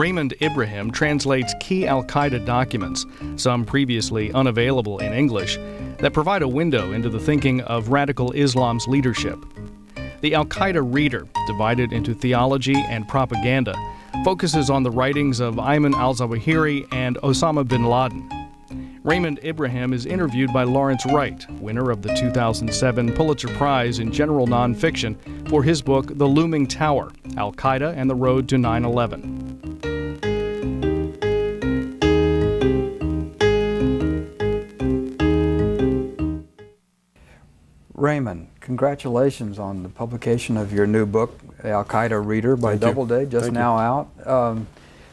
Raymond Ibrahim translates key al-Qaeda documents, some previously unavailable in English, that provide a window into the thinking of radical Islam's leadership. The Al-Qaeda Reader, divided into theology and propaganda, focuses on the writings of Ayman al-Zawahiri and Osama bin Laden. Raymond Ibrahim is interviewed by Lawrence Wright, winner of the 2007 Pulitzer Prize in General Nonfiction, for his book The Looming Tower, Al-Qaeda and the Road to 9/11. Raymond, congratulations on the publication of your new book, Al-Qaeda Reader by Doubleday, just now out.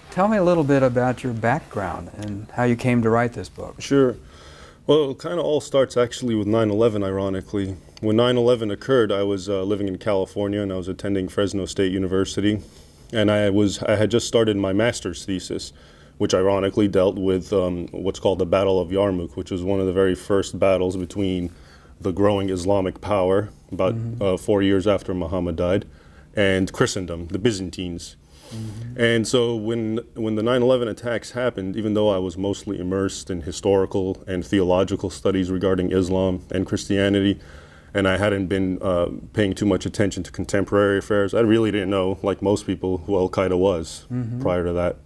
Tell me a little bit about your background and how you came to write this book. Sure. Well, it kind of all starts actually with 9/11, ironically. When 9/11 occurred, I was living in California and I was attending Fresno State University. And I had just started my master's thesis, which ironically dealt with what's called the Battle of Yarmouk, which was one of the very first battles between the growing Islamic power, about 4 years after Muhammad died, and Christendom, the Byzantines. And so when the 9/11 attacks happened, even though I was mostly immersed in historical and theological studies regarding Islam and Christianity, and I hadn't been paying too much attention to contemporary affairs, I really didn't know, like most people, who Al-Qaeda was prior to that.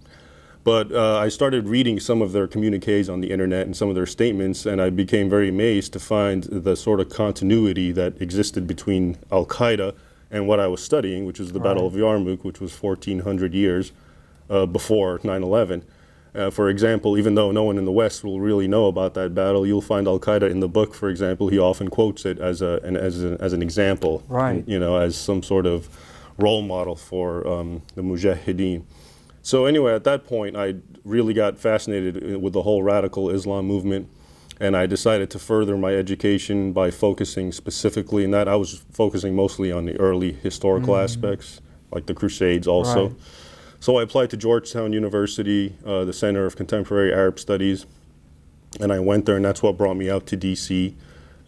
But I started reading some of their communiques on the internet and some of their statements, and I became very amazed to find the sort of continuity that existed between Al-Qaeda and what I was studying, which was the Battle of Yarmouk, which was 1,400 years before 9/11. For example, even though no one in the West will really know about that battle, you'll find Al-Qaeda in the book, for example. He often quotes it as an example, you know, as some sort of role model for the Mujahideen. So anyway, at that point, I really got fascinated with the whole radical Islam movement, and I decided to further my education by focusing specifically in that. I was focusing mostly on the early historical aspects, like the Crusades also. So I applied to Georgetown University, the Center of Contemporary Arab Studies, and I went there, and that's what brought me out to DC.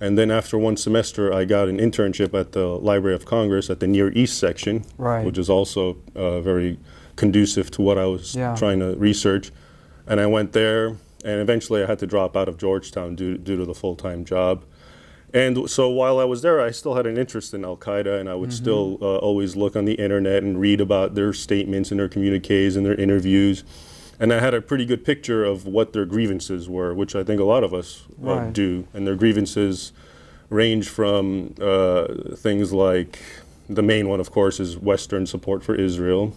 And then after one semester, I got an internship at the Library of Congress at the Near East section, which is also very conducive to what I was trying to research. And I went there, and eventually I had to drop out of Georgetown due to the full-time job. And so while I was there, I still had an interest in Al-Qaeda, and I would still always look on the internet and read about their statements and their communiques and their interviews. And I had a pretty good picture of what their grievances were, which I think a lot of us do. And their grievances range from things like, the main one, of course, is Western support for Israel.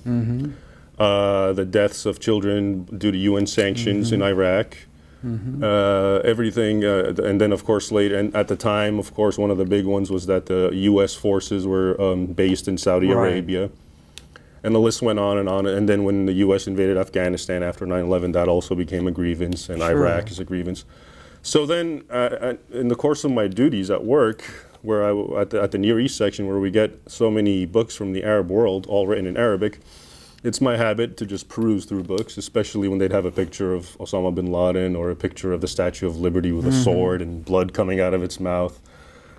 The deaths of children due to UN sanctions in Iraq, everything, and then of course later, and at the time, of course, one of the big ones was that the US forces were based in Saudi Arabia, and the list went on, and then when the US invaded Afghanistan after 9/11, that also became a grievance, and Iraq is a grievance. So then, in the course of my duties at work, where at the Near East section, where we get so many books from the Arab world, all written in Arabic, it's my habit to just peruse through books, especially when they'd have a picture of Osama bin Laden or a picture of the Statue of Liberty with a sword and blood coming out of its mouth.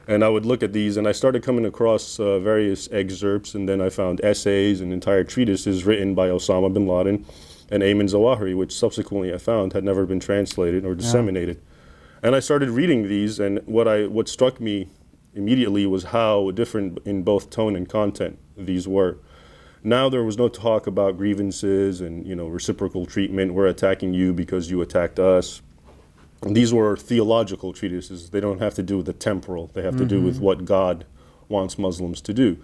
And I would look at these, and I started coming across various excerpts, and then I found essays and entire treatises written by Osama bin Laden and Ayman Zawahiri, which subsequently I found had never been translated or disseminated. And I started reading these, and what struck me immediately was how different in both tone and content these were. Now there was no talk about grievances and, you know, reciprocal treatment. We're attacking you because you attacked us. And these were theological treatises. They don't have to do with the temporal. They have to do with what God wants Muslims to do.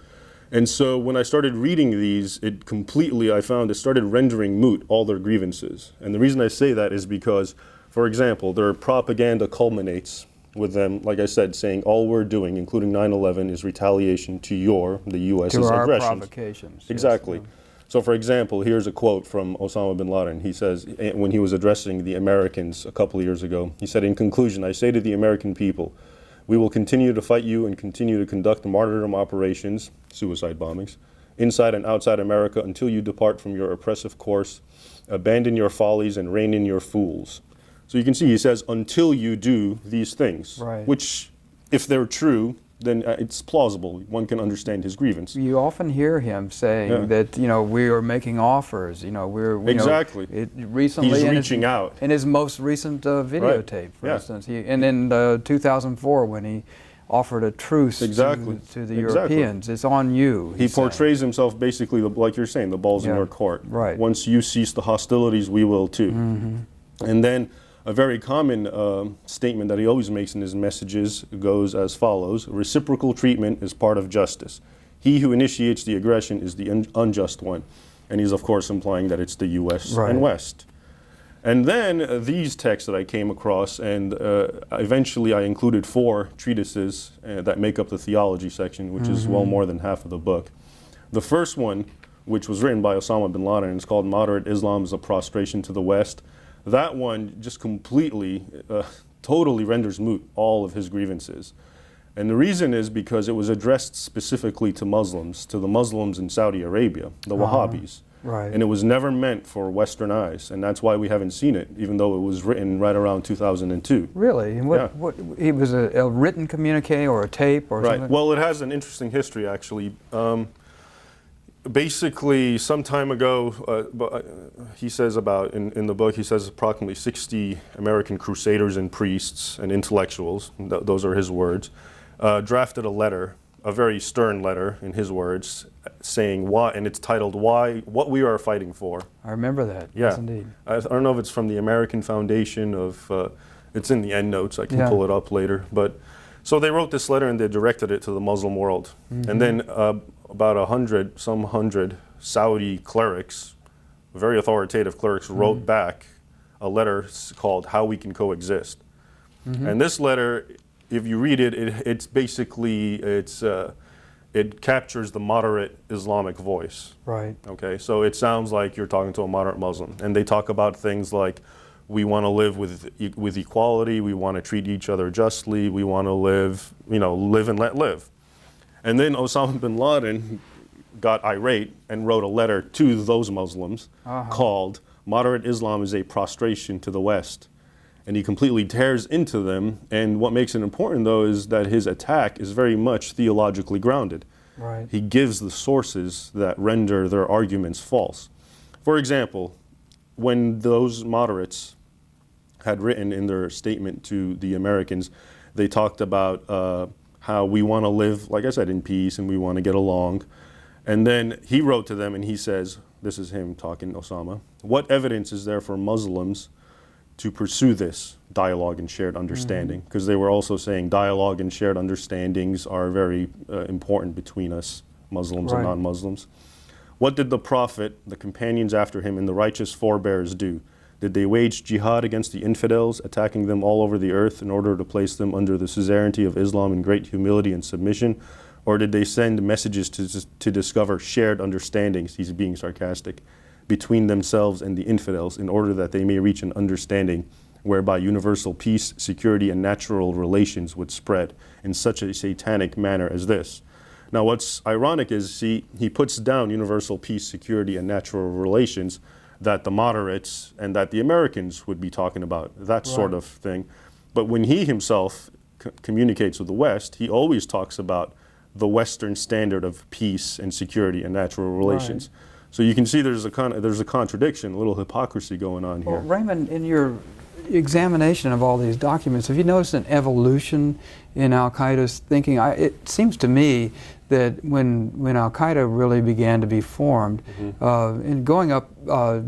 And so when I started reading these, I found it started rendering moot all their grievances. And the reason I say that is because, for example, their propaganda culminates with them, like I said, saying all we're doing, including 9/11, is retaliation to the U.S.'s aggression. To our provocations. Exactly. Yes. So for example, here's a quote from Osama bin Laden. He says, when he was addressing the Americans a couple of years ago, he said, "In conclusion, I say to the American people, we will continue to fight you and continue to conduct martyrdom operations, suicide bombings, inside and outside America until you depart from your oppressive course, abandon your follies and rein in your fools." So you can see he says, until you do these things, which, if they're true, then it's plausible. One can understand his grievance. You often hear him saying that, you know, we are making offers, you know, exactly. Recently he's reaching out. In his most recent videotape, for instance. And in 2004, when he offered a truce to the Europeans, it's on you. He portrays himself basically, like you're saying, the ball's in your court. Right. Once you cease the hostilities, we will too. And then a very common statement that he always makes in his messages goes as follows: reciprocal treatment is part of justice. He who initiates the aggression is the unjust one. And he's of course implying that it's the U.S. and West. And then these texts that I came across, and eventually I included 4 treatises that make up the theology section, which is well more than half of the book. The first one, which was written by Osama bin Laden, and it's called Moderate Islam is a Prostration to the West. That one just completely, totally renders moot all of his grievances. And the reason is because it was addressed specifically to Muslims, to the Muslims in Saudi Arabia, the Wahhabis. And it was never meant for Western eyes, and that's why we haven't seen it, even though it was written right around 2002. Really? And what it was a written communique or a tape or something? Well, it has an interesting history, actually. Basically, some time ago, he says about, in the book, he says approximately 60 American crusaders and priests and intellectuals, those are his words, drafted a letter, a very stern letter, in his words, saying why, and it's titled What We Are Fighting For. I remember that, yes indeed. I don't know if it's from the American Foundation of, it's in the endnotes, I can pull it up later. But so they wrote this letter and they directed it to the Muslim world. And then about 100 Saudi clerics, very authoritative clerics, wrote back a letter called How We Can Coexist. And this letter, if you read it, it's basically, it captures the moderate Islamic voice. Right. Okay, so it sounds like you're talking to a moderate Muslim. And they talk about things like, we want to live with equality, we want to treat each other justly, we want to live, you know, live and let live. And then Osama bin Laden got irate and wrote a letter to those Muslims called Moderate Islam is a Prostration to the West. And he completely tears into them. And what makes it important, though, is that his attack is very much theologically grounded. Right. He gives the sources that render their arguments false. For example, when those moderates had written in their statement to the Americans, they talked about how we want to live, like I said, in peace and we want to get along. And then he wrote to them and he says, this is him talking, Osama, what evidence is there for Muslims to pursue this dialogue and shared understanding? Because they were also saying dialogue and shared understandings are very important between us, Muslims and non-Muslims. What did the Prophet, the companions after him, and the righteous forebears do? Did they wage jihad against the infidels, attacking them all over the earth in order to place them under the suzerainty of Islam in great humility and submission? Or did they send messages to discover shared understandings, he's being sarcastic, between themselves and the infidels in order that they may reach an understanding whereby universal peace, security, and natural relations would spread in such a satanic manner as this? Now what's ironic is he puts down universal peace, security, and natural relations that the moderates and that the Americans would be talking about, that sort of thing. But when he himself communicates with the West, he always talks about the Western standard of peace and security and natural relations. So you can see there's a contradiction, a little hypocrisy going on here. Well, Raymond, in your examination of all these documents, have you noticed an evolution in Al-Qaeda's thinking? It seems to me that when Al-Qaeda really began to be formed, and going up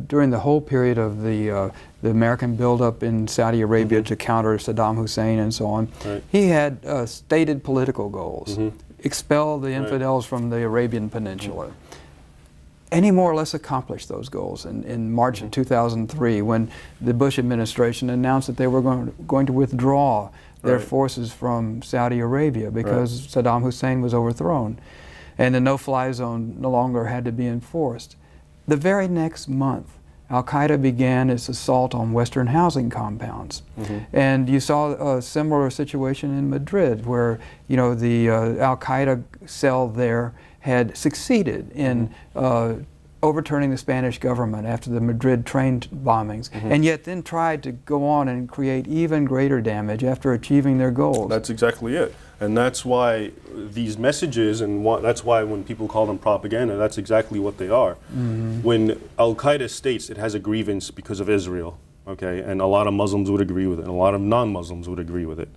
during the whole period of the American buildup in Saudi Arabia to counter Saddam Hussein and so on, he had stated political goals. Expel the infidels from the Arabian Peninsula. And he more or less accomplished those goals in March of 2003 when the Bush administration announced that they were going to withdraw their forces from Saudi Arabia because Saddam Hussein was overthrown and the no-fly zone no longer had to be enforced. The very next month, Al-Qaeda began its assault on Western housing compounds. And you saw a similar situation in Madrid where, you know, the Al-Qaeda cell there had succeeded in overturning the Spanish government after the Madrid train bombings, and yet then tried to go on and create even greater damage after achieving their goals. That's exactly it. And that's why these messages, and that's why when people call them propaganda, that's exactly what they are. When Al-Qaeda states it has a grievance because of Israel, okay, and a lot of Muslims would agree with it, and a lot of non-Muslims would agree with it,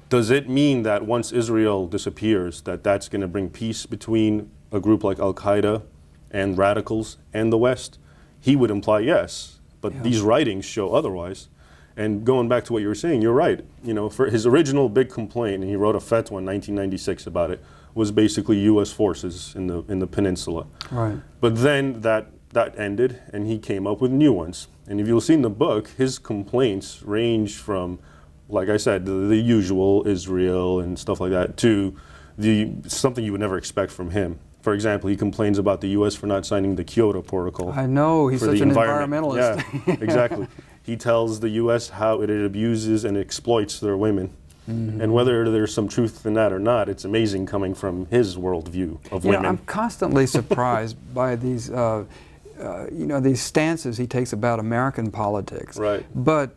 does it mean that once Israel disappears, that that's going to bring peace between a group like Al-Qaeda and radicals and the West? He would imply yes, but these writings show otherwise. And going back to what you were saying, you're right. You know, for his original big complaint, and he wrote a fatwa in 1996 about it, was basically U.S. forces in the peninsula. Right. But then that ended, and he came up with new ones. And if you'll see in the book, his complaints range from, like I said, the usual Israel and stuff like that, to something you would never expect from him. For example, he complains about the U.S. for not signing the Kyoto Protocol. I know, he's such an environmentalist. Yeah, exactly. He tells the U.S. how it abuses and exploits their women. And whether there's some truth in that or not, it's amazing coming from his worldview of women. I'm constantly surprised by these, these stances he takes about American politics. Right. But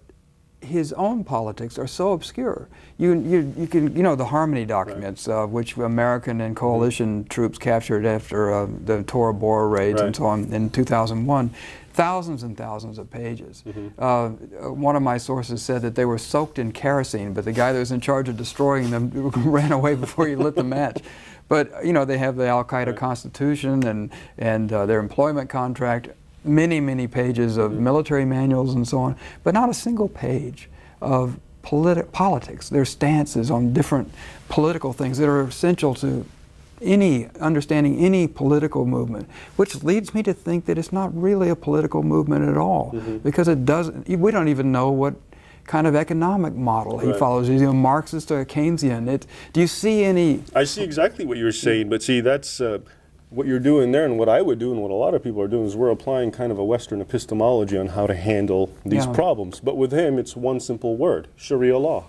his own politics are so obscure. You can, the Harmony documents, which American and coalition troops captured after the Tora Bora raids and so on in 2001. Thousands and thousands of pages. One of my sources said that they were soaked in kerosene, but the guy that was in charge of destroying them ran away before he lit the match. But they have the Al-Qaeda Constitution and their employment contract, many pages of military manuals and so on, but not a single page of politics, their stances on different political things that are essential to understanding any political movement, which leads me to think that it's not really a political movement at all, because we don't even know what kind of economic model he follows. Is he a Marxist or a Keynesian? Do you see any? I see exactly what you're saying, but see, that's what you're doing there, and what I would do, and what a lot of people are doing, is we're applying kind of a Western epistemology on how to handle these problems. But with him, it's one simple word: Sharia law.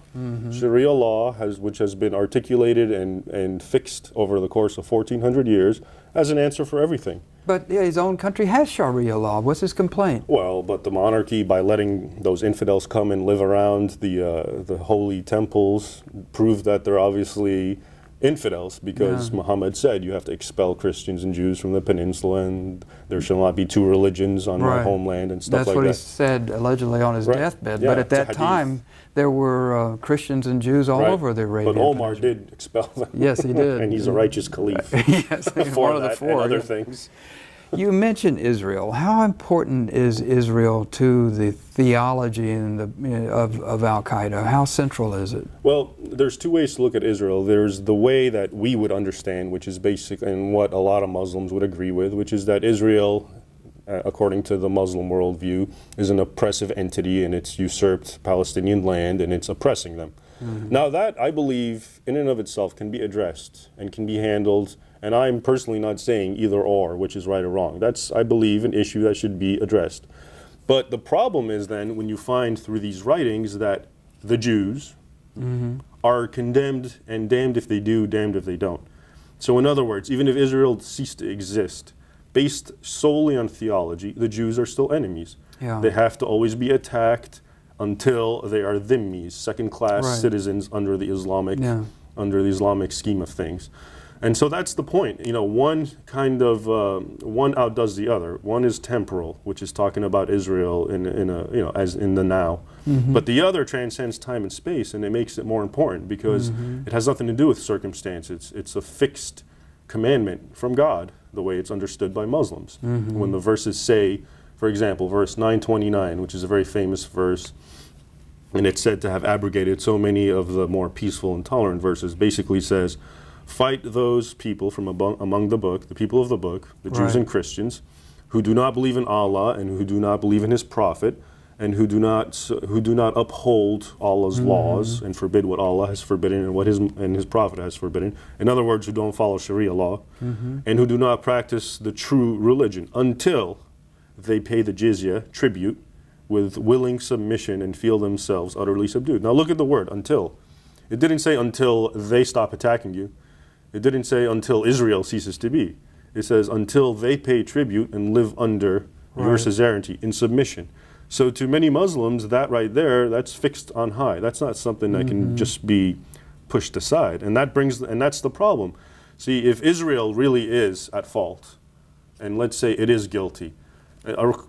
Sharia law, which has been articulated and fixed over the course of 1,400 years, as an answer for everything. But his own country has Sharia law. What's his complaint? Well, but the monarchy, by letting those infidels come and live around the holy temples, proved that they're obviously infidels, because Muhammad said you have to expel Christians and Jews from the peninsula, and there shall not be two religions on my homeland and stuff like that. That's what he said allegedly on his deathbed. But at that time, there were Christians and Jews all over the Arabian But Omar Peninsula. did expel them. Yes, he did. And he's a righteous caliph. Yes, for one of the that four. and other things. You mentioned Israel. How important is Israel to the theology of Al-Qaeda? How central is it? Well, there's two ways to look at Israel. There's the way that we would understand, which is basic, and what a lot of Muslims would agree with, which is that Israel, according to the Muslim worldview, is an oppressive entity, and it's usurped Palestinian land, and it's oppressing them. Now that, I believe, in and of itself can be addressed and can be handled. And I'm personally not saying either or, which is right or wrong. That's, I believe, an issue that should be addressed. But the problem is then when you find through these writings that the Jews are condemned and damned if they do, damned if they don't. So in other words, even if Israel ceased to exist, based solely on theology, the Jews are still enemies. They have to always be attacked until they are dhimmis, second-class citizens under the Islamic scheme of things. And so that's the point. One outdoes the other. One is temporal, which is talking about Israel as in the now. But the other transcends time and space, and it makes it more important because it has nothing to do with circumstances. It's a fixed commandment from God, the way it's understood by Muslims. When the verses say, for example, verse 929, which is a very famous verse, and it's said to have abrogated so many of the more peaceful and tolerant verses, basically says, fight those people from among the book, the people of the book, the Jews and Christians, who do not believe in Allah and who do not believe in His Prophet, and who do not uphold Allah's laws and forbid what Allah has forbidden and what His Prophet has forbidden. In other words, who don't follow Sharia law, and who do not practice the true religion until they pay the jizya, tribute, with willing submission and feel themselves utterly subdued. Now look at the word, until. It didn't say until they stop attacking you. It didn't say until Israel ceases to be. It says, until they pay tribute and live under your suzerainty in submission. So to many Muslims, that right there, that's fixed on high. That's not something that can just be pushed aside. And that's the problem. See, if Israel really is at fault, and let's say it is guilty,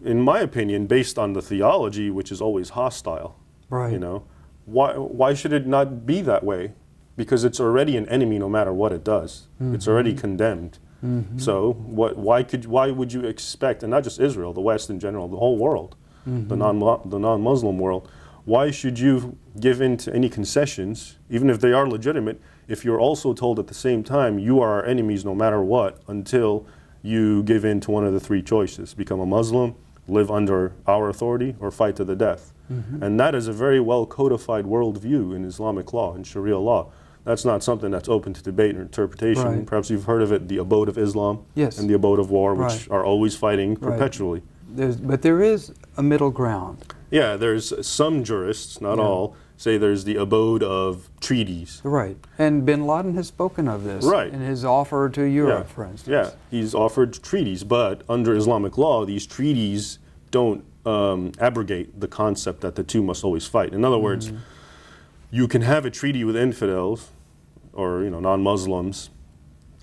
in my opinion, based on the theology, which is always hostile, you know, why should it not be that way? Because it's already an enemy no matter what it does. It's already condemned. So why would you expect, and not just Israel, the West in general, the whole world, the non-Muslim world, why should you give in to any concessions, even if they are legitimate, if you're also told at the same time you are our enemies no matter what, until you give in to one of the three choices: become a Muslim, live under our authority, or fight to the death. And that is a very well codified worldview in Islamic law, in Sharia law. That's not something that's open to debate or interpretation. Perhaps you've heard of it, the abode of Islam and the abode of war, which are always fighting perpetually. But there is a middle ground. Yeah, there's some jurists, not all, say there's the abode of treaties. And bin Laden has spoken of this in his offer to Europe, for instance. Yeah, he's offered treaties, but under Islamic law, these treaties don't abrogate the concept that the two must always fight. In other words, you can have a treaty with infidels or non-Muslims.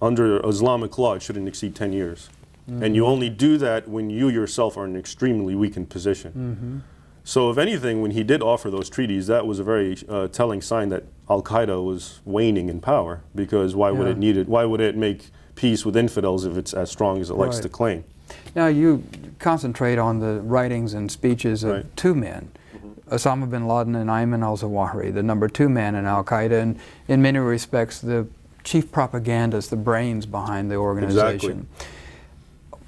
Under Islamic law, it shouldn't exceed 10 years. And you only do that when you yourself are in an extremely weakened position. So if anything, when he did offer those treaties, that was a very telling sign that Al-Qaeda was waning in power, because why would it need it? Why would it make peace with infidels if it's as strong as it likes to claim? Now you concentrate on the writings and speeches of two men, Osama bin Laden and Ayman al-Zawahiri, the number 2 man in Al-Qaeda, and in many respects the chief propagandist, the brains behind the organization.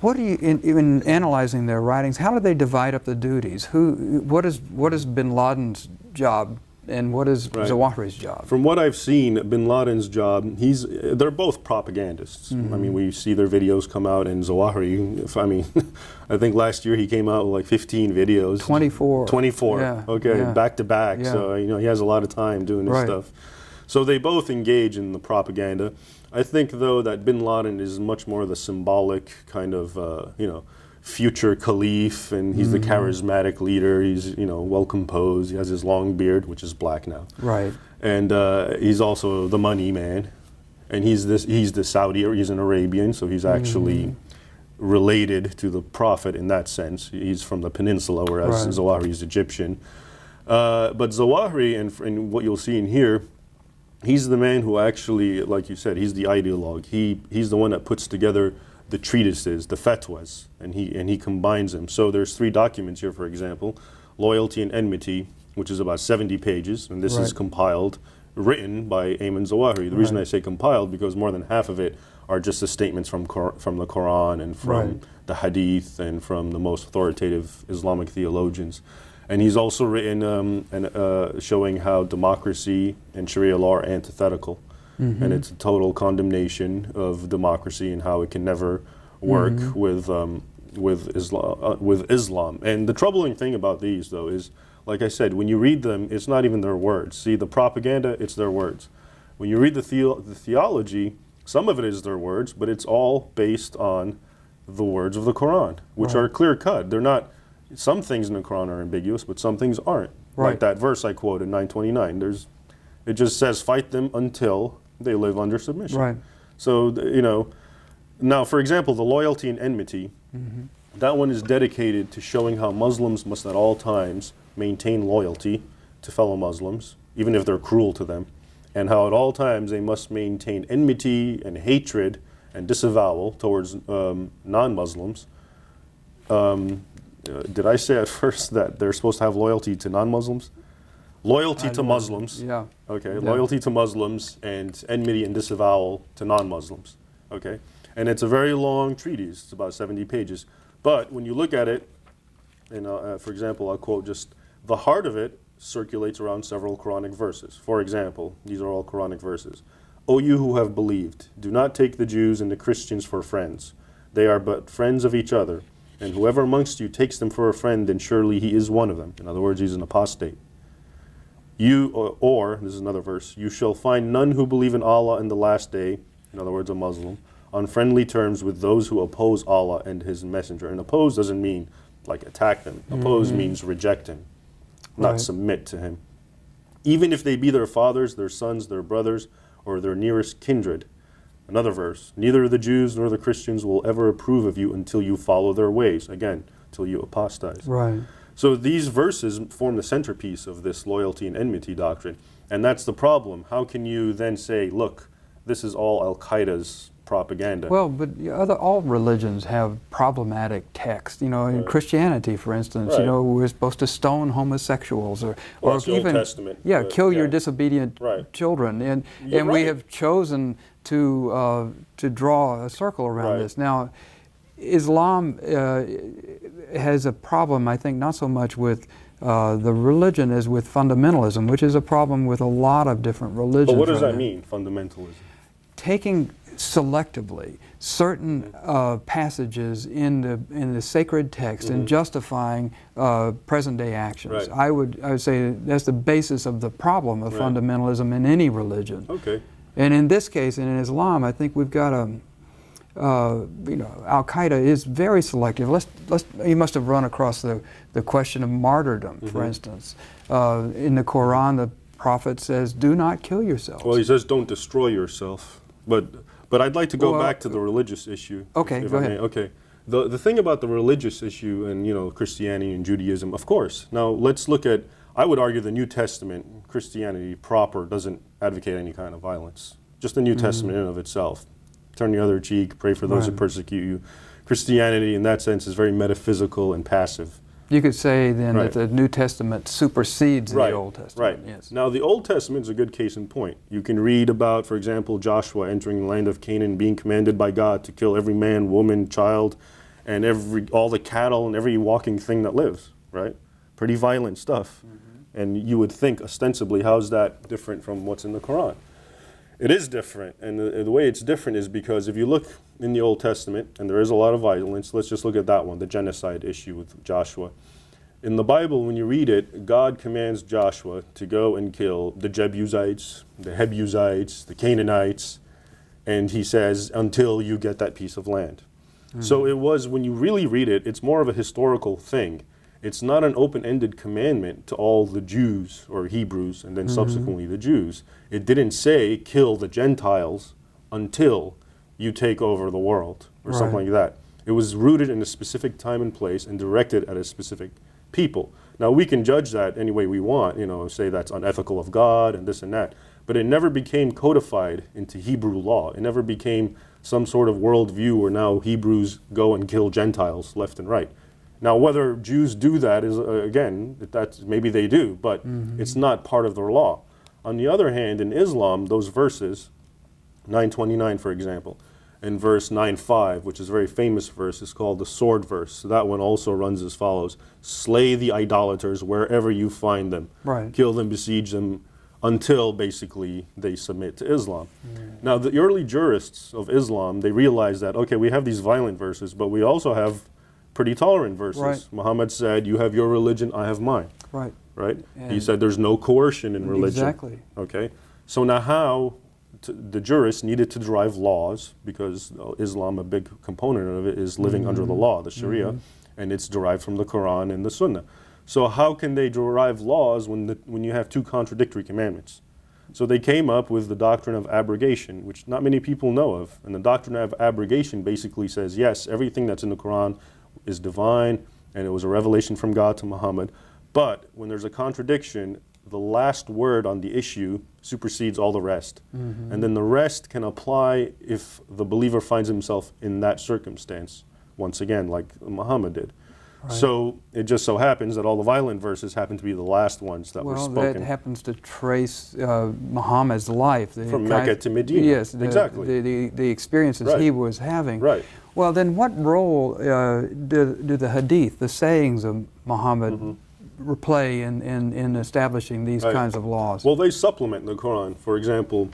What do you, in analyzing their writings, how do they divide up the duties? What is bin Laden's job and what is Zawahiri's job? From what I've seen, bin Laden's job, they're both propagandists. I mean, we see their videos come out, and Zawahiri, I think last year he came out with like 15 videos. 24. 24, back to back. So, he has a lot of time doing this stuff. So they both engage in the propaganda. I think, though, that bin Laden is much more the symbolic kind of, future caliph, and he's the charismatic leader. He's, well composed. He has his long beard, which is black now. And he's also the money man, and he's the Saudi, or he's an Arabian, so he's actually related to the Prophet in that sense. He's from the peninsula, whereas Zawahiri is Egyptian. But Zawahiri, and what you'll see in here, he's the man who actually, like you said, he's the ideologue. He's the one that puts together the treatises, the fatwas, and he combines them. So there's 3 documents here, for example: Loyalty and Enmity, which is about 70 pages, and this is compiled, written by Ayman Zawahiri. The reason I say compiled, because more than half of it are just the statements from the Quran and from the Hadith and from the most authoritative Islamic theologians. And he's also written showing how democracy and Sharia law are antithetical. And it's a total condemnation of democracy and how it can never work with Islam. And the troubling thing about these, though, is, like I said, when you read them, it's not even their words. See, the propaganda, it's their words. When you read the theology, some of it is their words, but it's all based on the words of the Quran, which are clear-cut. They're not. Some things in the Quran are ambiguous, but some things aren't. Like that verse I quoted, 929. It just says, fight them until they live under submission. So, now, for example, the loyalty and enmity, that one is dedicated to showing how Muslims must at all times maintain loyalty to fellow Muslims, even if they're cruel to them, and how at all times they must maintain enmity and hatred and disavowal towards non-Muslims. Did I say at first that they're supposed to have loyalty to non-Muslims? Loyalty to Muslims. Loyalty to Muslims, and enmity and disavowal to non-Muslims. And it's a very long treatise. It's about 70 pages. But when you look at it, for example, I'll quote just, the heart of it circulates around several Quranic verses. For example, these are all Quranic verses. O you who have believed, do not take the Jews and the Christians for friends. They are but friends of each other. And whoever amongst you takes them for a friend, then surely he is one of them. In other words, he's an apostate. Or, this is another verse, you shall find none who believe in Allah in the last day, in other words, a Muslim, on friendly terms with those who oppose Allah and His Messenger. And oppose doesn't mean like attack them. Oppose means reject Him, not submit to Him. Even if they be their fathers, their sons, their brothers, or their nearest kindred. Another verse, neither the Jews nor the Christians will ever approve of you until you follow their ways. Again, until you apostatize. Right. So these verses form the centerpiece of this loyalty and enmity doctrine. And that's the problem. How can you then say, look, this is all Al-Qaeda's propaganda? Well, but all religions have problematic texts. You know, in Christianity, for instance, you know, we're supposed to stone homosexuals, or that's the even Old Testament, kill your disobedient children. And we have chosen to draw a circle around this. Now, Islam has a problem, I think, not so much with the religion as with fundamentalism, which is a problem with a lot of different religions. But what does that mean, fundamentalism? Taking selectively certain passages in the sacred text and justifying present-day actions. I would say that's the basis of the problem of fundamentalism in any religion. Okay. And in this case, in Islam, I think we've got a you know, Al-Qaeda is very selective. You must have run across the question of martyrdom, for instance. In the Quran, the Prophet says, "Do not kill yourselves." Well, he says, "Don't destroy yourself." But I'd like to go back to the religious issue. Okay, go ahead. Okay. The thing about the religious issue and, you know, Christianity and Judaism, of course. Now let's look at, I would argue the New Testament, Christianity proper, doesn't advocate any kind of violence. Just the New Testament in and of itself. Turn the other cheek, pray for those who persecute you. Christianity, in that sense, is very metaphysical and passive. You could say then that the New Testament supersedes the Old Testament. Right. Yes. Now, the Old Testament is a good case in point. You can read about, for example, Joshua entering the land of Canaan, being commanded by God to kill every man, woman, child, and all the cattle and every walking thing that lives. Right. Pretty violent stuff. And you would think, ostensibly, how's that different from what's in the Quran? It is different, and the way it's different is because if you look in the Old Testament, and there is a lot of violence, let's just look at that one, the genocide issue with Joshua. In the Bible, when you read it, God commands Joshua to go and kill the Jebusites, the Hebusites, the Canaanites, and he says, until you get that piece of land. So it was, when you really read it, it's more of a historical thing. It's not an open-ended commandment to all the Jews or Hebrews and then subsequently the Jews. It didn't say kill the Gentiles until you take over the world or something like that. It was rooted in a specific time and place and directed at a specific people. Now we can judge that any way we want, you know, say that's unethical of God and this and that, but it never became codified into Hebrew law. It never became some sort of worldview where now Hebrews go and kill Gentiles left and right. Now, whether Jews do that is, again, maybe they do, but it's not part of their law. On the other hand, in Islam, those verses, 929, for example, and verse 9:5, which is a very famous verse, is called the sword verse. So that one also runs as follows: slay the idolaters wherever you find them. Kill them, besiege them, until basically they submit to Islam. Now, the early jurists of Islam, they realized that, okay, we have these violent verses, but we also have pretty tolerant verses. Muhammad said, you have your religion, I have mine. Right? And he said there's no coercion in religion. Exactly. Okay? So now how the jurists needed to derive laws, because Islam, a big component of it is living under the law, the Sharia, and it's derived from the Quran and the Sunnah. So how can they derive laws when you have two contradictory commandments? So they came up with the doctrine of abrogation, which not many people know of. And the doctrine of abrogation basically says, yes, everything that's in the Quran is divine, and it was a revelation from God to Muhammad. But when there's a contradiction, the last word on the issue supersedes all the rest. And then the rest can apply if the believer finds himself in that circumstance, once again, like Muhammad did. So it just so happens that all the violent verses happen to be the last ones that were spoken. Well, that happens to trace Muhammad's life. From Mecca to Medina. Yes, exactly. The experiences he was having. Well, then what role do the hadith, the sayings of Muhammad, play in establishing these kinds of laws? Well, they supplement the Quran. For example,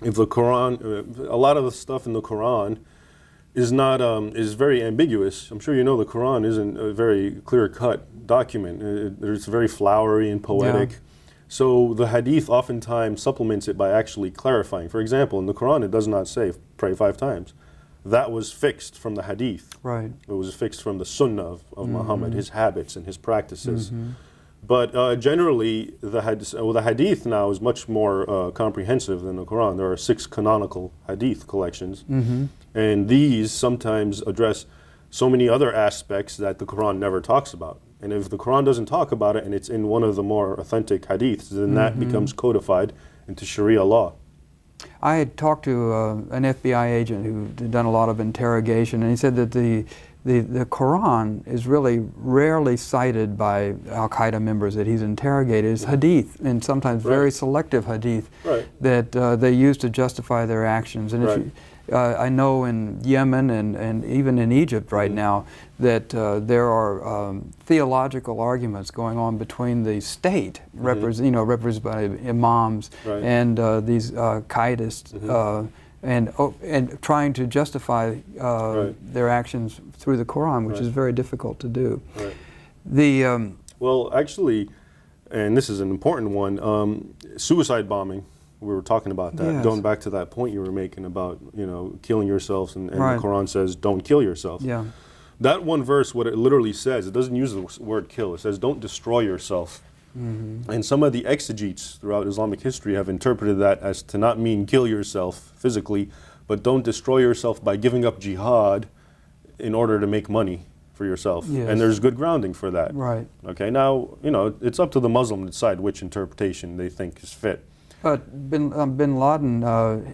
if the Quran, a lot of the stuff in the Quran is not is very ambiguous. I'm sure you know the Quran isn't a very clear-cut document. It's very flowery and poetic. So the hadith oftentimes supplements it by actually clarifying. For example, in the Quran it does not say pray 5 times. that was fixed from the hadith. Right. It was fixed from the sunnah of Muhammad, his habits and his practices. But generally, the hadith now is much more comprehensive than the Quran. There are 6 canonical hadith collections, and these sometimes address so many other aspects that the Quran never talks about. And if the Quran doesn't talk about it and it's in one of the more authentic hadiths, then that becomes codified into Sharia law. I had talked to an FBI agent who had done a lot of interrogation, and he said that the Quran is really rarely cited by Al-Qaeda members that he's interrogated. It's hadith, and sometimes very selective hadith that they use to justify their actions. And if you, I know in Yemen and even in Egypt right now that there are theological arguments going on between the state, represented by imams, and these Qaedists, and trying to justify their actions through the Quran, which is very difficult to do. Well, actually, and this is an important one, suicide bombing. We were talking about that, going back to that point you were making about, killing yourself, and the Quran says, don't kill yourself. Yeah. That one verse, what it literally says, it doesn't use the word kill, it says, don't destroy yourself. And some of the exegetes throughout Islamic history have interpreted that as to not mean kill yourself physically, but don't destroy yourself by giving up jihad in order to make money for yourself. And there's good grounding for that. Okay, now, it's up to the Muslim to decide which interpretation they think is fit. But bin Laden,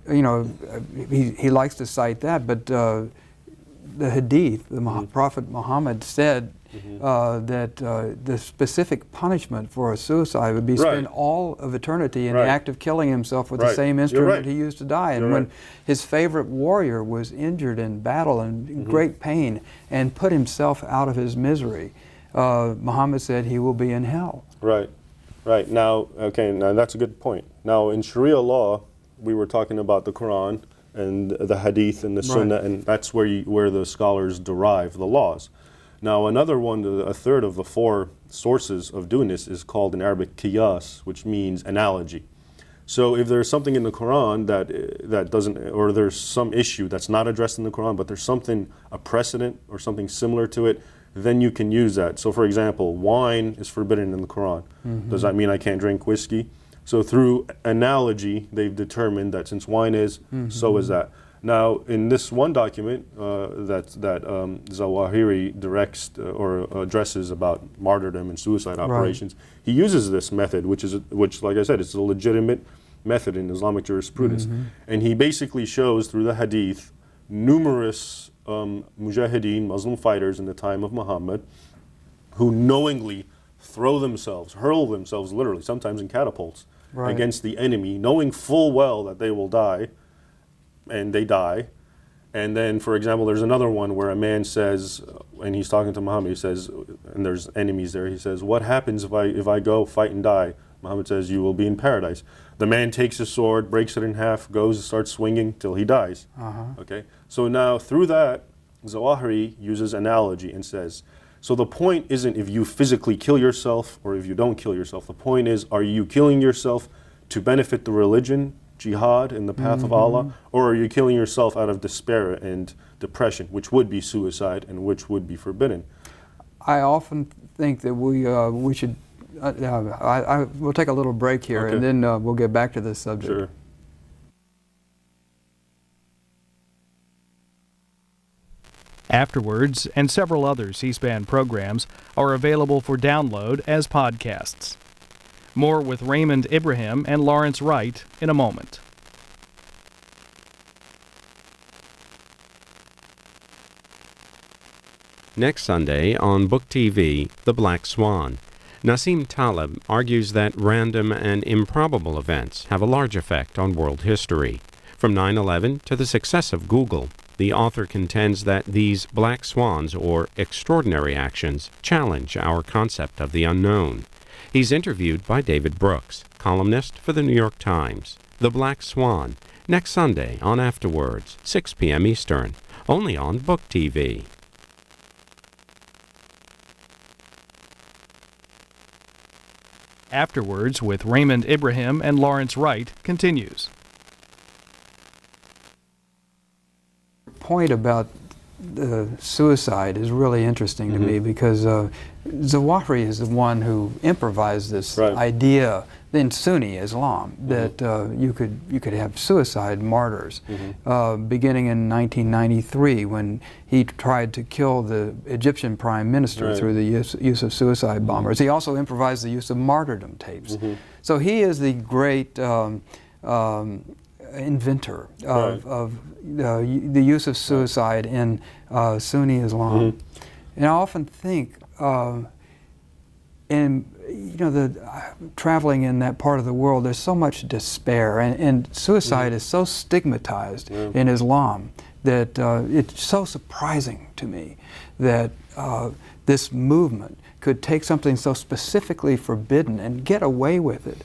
he likes to cite that, but the hadith, the Prophet Muhammad said that the specific punishment for a suicide would be spend all of eternity in the act of killing himself with the same instrument he used to die. And when his favorite warrior was injured in battle and in great pain and put himself out of his misery, Muhammad said he will be in hell. Right, now that's a good point. Now in Sharia law, we were talking about the Quran and the Hadith and the Sunnah, and that's where the scholars derive the laws. Now another one, a third of the 4 sources of doing this is called in Arabic qiyas, which means analogy. So if there's something in the Quran that doesn't, or there's some issue that's not addressed in the Quran, but there's something, a precedent or something similar to it, then you can use that. So for example, wine is forbidden in the Quran. Does that mean I can't drink whiskey? So through analogy, they've determined that since wine is, so is that. Now in this one document that Zawahiri directs or addresses about martyrdom and suicide operations, he uses this method, which like I said, it's a legitimate method in Islamic jurisprudence. And he basically shows through the hadith numerous mujahideen, Muslim fighters in the time of Muhammad, who knowingly hurl themselves literally, sometimes in catapults, against the enemy, knowing full well that they will die, and they die. And then, for example, there's another one where a man says, and he's talking to Muhammad, he says, and there's enemies there, he says, what happens if I go fight and die? Muhammad says, you will be in paradise. The man takes his sword, breaks it in half, goes and starts swinging till he dies. Okay, so now through that, Zawahiri uses analogy and says, so the point isn't if you physically kill yourself or if you don't kill yourself. The point is, are you killing yourself to benefit the religion, jihad in the path of Allah, or are you killing yourself out of despair and depression, which would be suicide and which would be forbidden? I often think that we should, we'll take a little break here and then we'll get back to this subject. Sure. Afterwards, and several other C-SPAN programs are available for download as podcasts. More with Raymond Ibrahim and Lawrence Wright in a moment. Next Sunday on Book TV, The Black Swan. Nassim Taleb argues that random and improbable events have a large effect on world history. From 9/11 to the success of Google, the author contends that these black swans, or extraordinary actions, challenge our concept of the unknown. He's interviewed by David Brooks, columnist for the New York Times. The Black Swan, next Sunday on Afterwards, 6 p.m. Eastern, only on Book TV. Afterwards with Raymond Ibrahim and Lawrence Wright continues. point about suicide is really interesting to me, because Zawahiri is the one who improvised this idea in Sunni Islam that you could have suicide martyrs, beginning in 1993 when he tried to kill the Egyptian prime minister through the use of suicide bombers. He also improvised the use of martyrdom tapes. So he is the great inventor of the use of suicide in Sunni Islam. And I often think, traveling in that part of the world, there's so much despair, and suicide is so stigmatized in Islam that it's so surprising to me that this movement could take something so specifically forbidden and get away with it.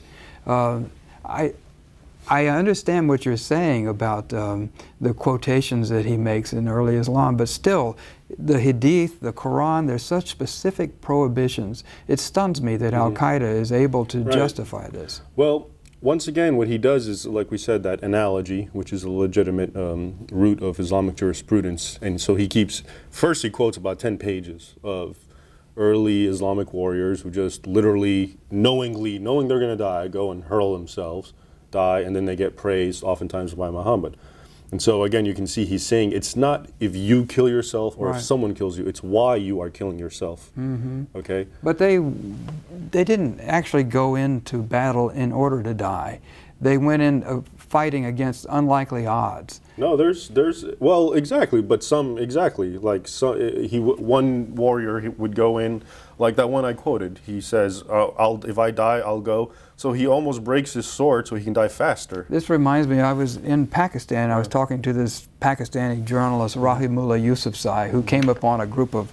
I understand what you're saying about the quotations that he makes in early Islam, but still, the Hadith, the Quran, there's such specific prohibitions. It stuns me that Al-Qaeda is able to justify this. Well, once again, what he does is, like we said, that analogy, which is a legitimate root of Islamic jurisprudence. And so he first he quotes about 10 pages of early Islamic warriors who just literally, knowing they're going to die, go and hurl themselves, die, and then they get praised, oftentimes by Muhammad. And so again, you can see he's saying it's not if you kill yourself or if someone kills you, it's why you are killing yourself. Okay? But they didn't actually go into battle in order to die. They went in fighting against unlikely odds. No, well, exactly, but one warrior would go in, like that one I quoted. He says, if I die, I'll go. So he almost breaks his sword so he can die faster. This reminds me, I was in Pakistan. I was talking to this Pakistani journalist, Rahimullah Yousafzai, who came upon a group of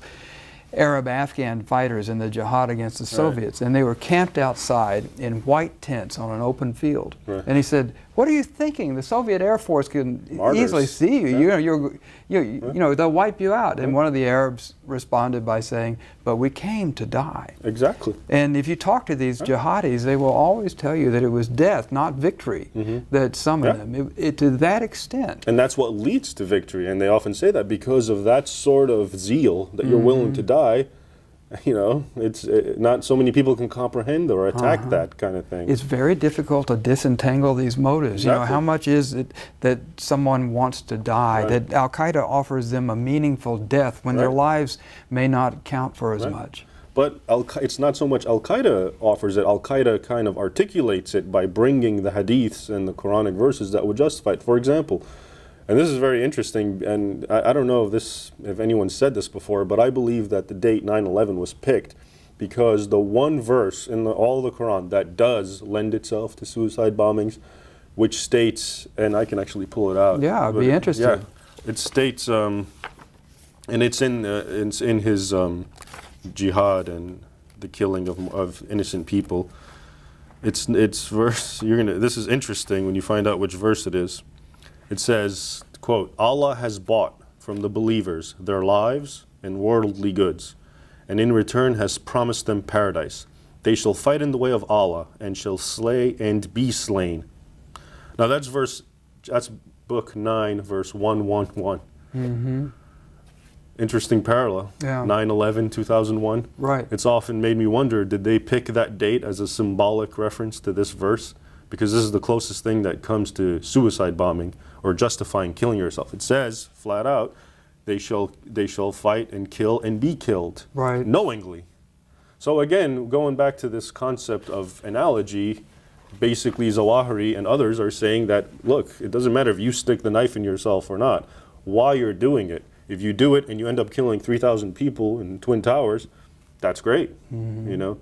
Arab-Afghan fighters in the jihad against the Soviets, and they were camped outside in white tents on an open field. And he said, "What are you thinking? The Soviet Air Force can easily see you. You know, they'll wipe you out." And one of the Arabs responded by saying, "But we came to die." Exactly. And if you talk to these jihadis, they will always tell you that it was death, not victory, that summoned them. To that extent. And that's what leads to victory. And they often say that because of that sort of zeal that you're willing to die. You know, it's not so many people can comprehend or attack that kind of thing. It's very difficult to disentangle these motives. You know, how much is it that someone wants to die, that Al-Qaeda offers them a meaningful death when their lives may not count for as much? But it's not so much Al-Qaeda offers it, Al-Qaeda kind of articulates it by bringing the hadiths and the Quranic verses that would justify it. For example, and this is very interesting, and I don't know if anyone said this before, but I believe that the date 9/11 was picked because the one verse in all of the Quran that does lend itself to suicide bombings, which states, and I can actually pull it out. Yeah, I'd be interested. Yeah, it states, and it's in his jihad and the killing of innocent people. It's verse. This is interesting when you find out which verse it is. It says, quote, "Allah has bought from the believers their lives and worldly goods, and in return has promised them paradise. They shall fight in the way of Allah and shall slay and be slain." Now that's book 9, verse 111. Interesting parallel. 9/11, 2001. Right. It's often made me wonder, did they pick that date as a symbolic reference to this verse? Because this is the closest thing that comes to suicide bombing or justifying killing yourself. It says, flat out, they shall fight and kill and be killed. Right. Knowingly. So again, going back to this concept of analogy, basically Zawahiri and others are saying that, look, it doesn't matter if you stick the knife in yourself or not, why you're doing it. If you do it and you end up killing 3,000 people in Twin Towers, that's great, you know.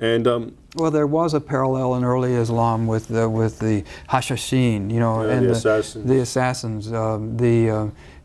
And well, there was a parallel in early Islam with the Hashashin, you know, and the assassins.